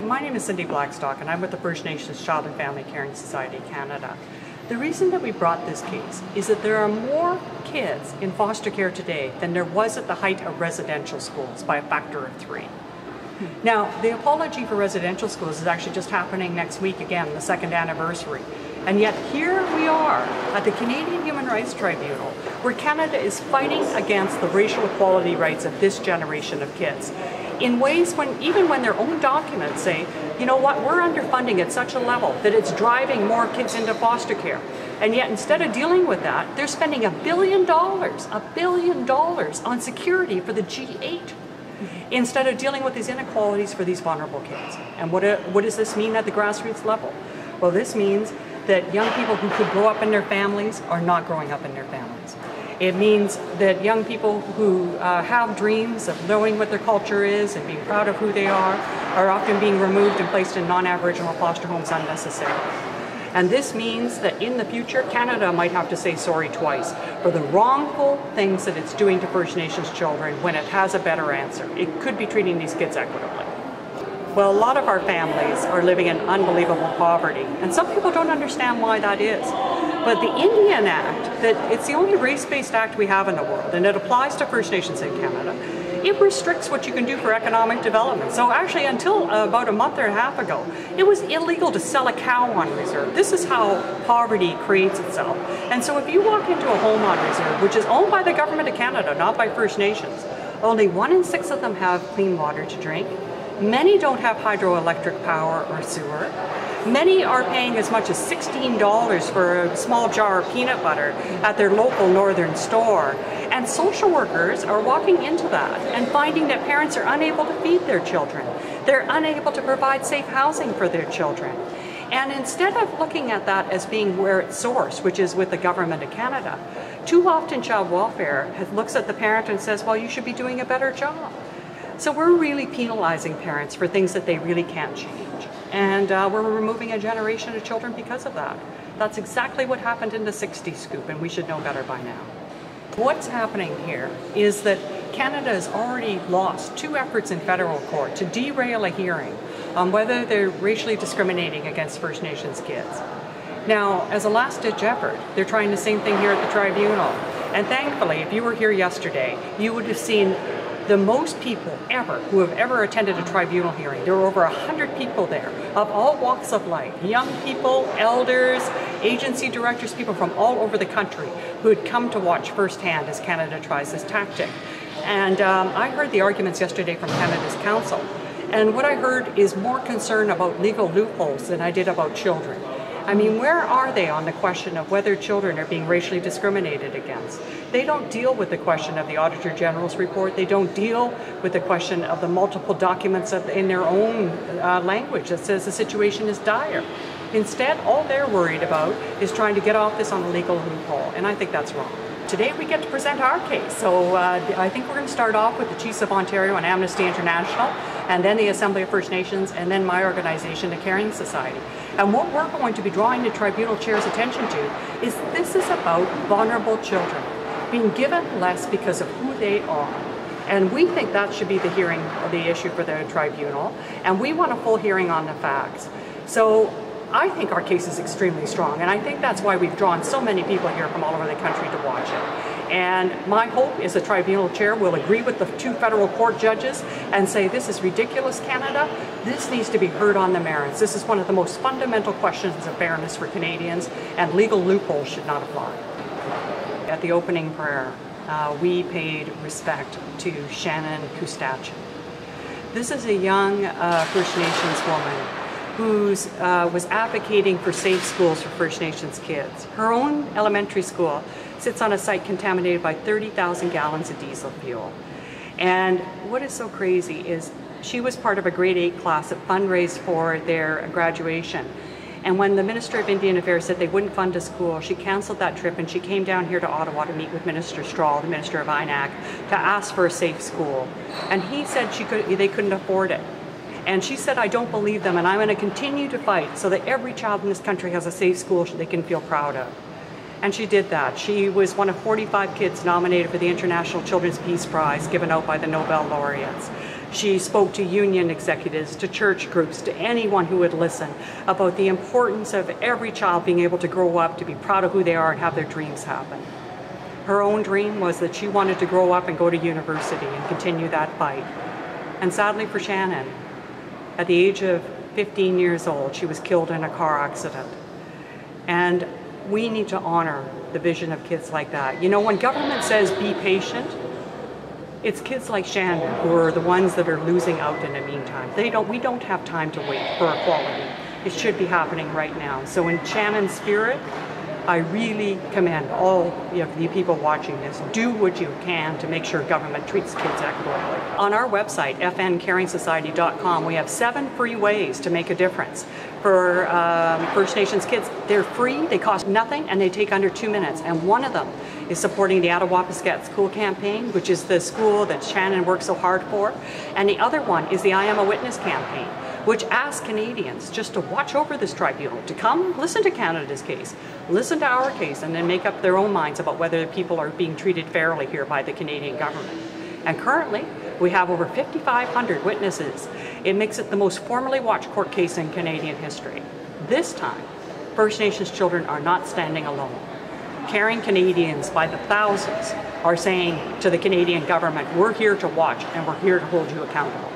My name is Cindy Blackstock and I'm with the First Nations Child and Family Caring Society Canada. The reason that we brought this case is that there are more kids in foster care today than there was at the height of residential schools by a factor of 3. Now, the apology for residential schools is actually just happening next week again, the 2nd anniversary. And yet here we are at the Canadian Human Rights Tribunal, where Canada is fighting against the racial equality rights of this generation of kids in ways even when their own documents say, you know what, we're underfunding at such a level that it's driving more kids into foster care. And yet instead of dealing with that, they're spending $1 billion on security for the G8 instead of dealing with these inequalities for these vulnerable kids. And what does this mean at the grassroots level? Well, this means that young people who could grow up in their families are not growing up in their families. It means that young people who have dreams of knowing what their culture is and being proud of who they are often being removed and placed in non-Aboriginal foster homes unnecessarily. And this means that in the future, Canada might have to say sorry twice for the wrongful things that it's doing to First Nations children when it has a better answer. It could be treating these kids equitably. Well, a lot of our families are living in unbelievable poverty, and some people don't understand why that is. But the Indian Act, it's the only race-based act we have in the world, and it applies to First Nations in Canada. It restricts what you can do for economic development. So actually, until about a month and a half ago, it was illegal to sell a cow on reserve. This is how poverty creates itself. And so if you walk into a home on reserve, which is owned by the Government of Canada, not by First Nations, only 1 in 6 of them have clean water to drink. Many don't have hydroelectric power or sewer. Many are paying as much as $16 for a small jar of peanut butter at their local northern store. And social workers are walking into that and finding that parents are unable to feed their children. They're unable to provide safe housing for their children. And instead of looking at that as being where it's sourced, which is with the Government of Canada, too often child welfare looks at the parent and says, well, you should be doing a better job. So we're really penalizing parents for things that they really can't change. And we're removing a generation of children because of that. That's exactly what happened in the 60s scoop, and we should know better by now. What's happening here is that Canada has already lost 2 efforts in federal court to derail a hearing on whether they're racially discriminating against First Nations kids. Now, as a last-ditch effort, they're trying the same thing here at the tribunal. And thankfully, if you were here yesterday, you would have seen the most people ever who have ever attended a tribunal hearing. There were over 100 people there of all walks of life, young people, elders, agency directors, people from all over the country who had come to watch firsthand as Canada tries this tactic. And I heard the arguments yesterday from Canada's Council. And what I heard is more concern about legal loopholes than I did about children. I mean, where are they on the question of whether children are being racially discriminated against? They don't deal with the question of the Auditor General's report. They don't deal with the question of the multiple documents in their own language that says the situation is dire. Instead, all they're worried about is trying to get off this on a legal loophole, and I think that's wrong. Today we get to present our case, so I think we're going to start off with the Chiefs of Ontario and Amnesty International, and then the Assembly of First Nations, and then my organization, the Caring Society. And what we're going to be drawing the tribunal chair's attention to is this is about vulnerable children being given less because of who they are. And we think that should be the hearing or the issue for the tribunal, and we want a full hearing on the facts. So I think our case is extremely strong, and I think that's why we've drawn so many people here from all over the country to watch it. And my hope is the tribunal chair will agree with the 2 federal court judges and say, this is ridiculous, Canada. This needs to be heard on the merits. This is one of the most fundamental questions of fairness for Canadians, and legal loopholes should not apply. At the opening prayer, we paid respect to Shannon Kustachin. This is a young First Nations woman who was advocating for safe schools for First Nations kids. Her own elementary school sits on a site contaminated by 30,000 gallons of diesel fuel. And what is so crazy is she was part of a grade 8 class that fundraised for their graduation. And when the Minister of Indian Affairs said they wouldn't fund a school, she canceled that trip and she came down here to Ottawa to meet with Minister Strahl, the Minister of INAC, to ask for a safe school. And he said they couldn't afford it. And she said, I don't believe them, and I'm going to continue to fight so that every child in this country has a safe school they can feel proud of. And she did that. She was one of 45 kids nominated for the International Children's Peace Prize given out by the Nobel laureates. She spoke to union executives, to church groups, to anyone who would listen about the importance of every child being able to grow up, to be proud of who they are and have their dreams happen. Her own dream was that she wanted to grow up and go to university and continue that fight. And sadly for Shannon, at the age of 15 years old, she was killed in a car accident. And we need to honor the vision of kids like that. You know, when government says be patient, it's kids like Shannon who are the ones that are losing out in the meantime. We don't have time to wait for equality. It should be happening right now. So in Shannon's spirit, I really commend all of the people watching this. Do what you can to make sure government treats kids equitably. On our website, fnCaringSociety.com, we have 7 free ways to make a difference for First Nations kids. They're free, they cost nothing, and they take under 2 minutes. And one of them is supporting the Attawapiskat School campaign, which is the school that Shannon worked so hard for. And the other one is the I Am a Witness campaign, which asks Canadians just to watch over this tribunal, to come listen to Canada's case, listen to our case, and then make up their own minds about whether people are being treated fairly here by the Canadian government. And currently, we have over 5,500 witnesses. It makes it the most formally watched court case in Canadian history. This time, First Nations children are not standing alone. Caring Canadians by the thousands are saying to the Canadian government, we're here to watch and we're here to hold you accountable.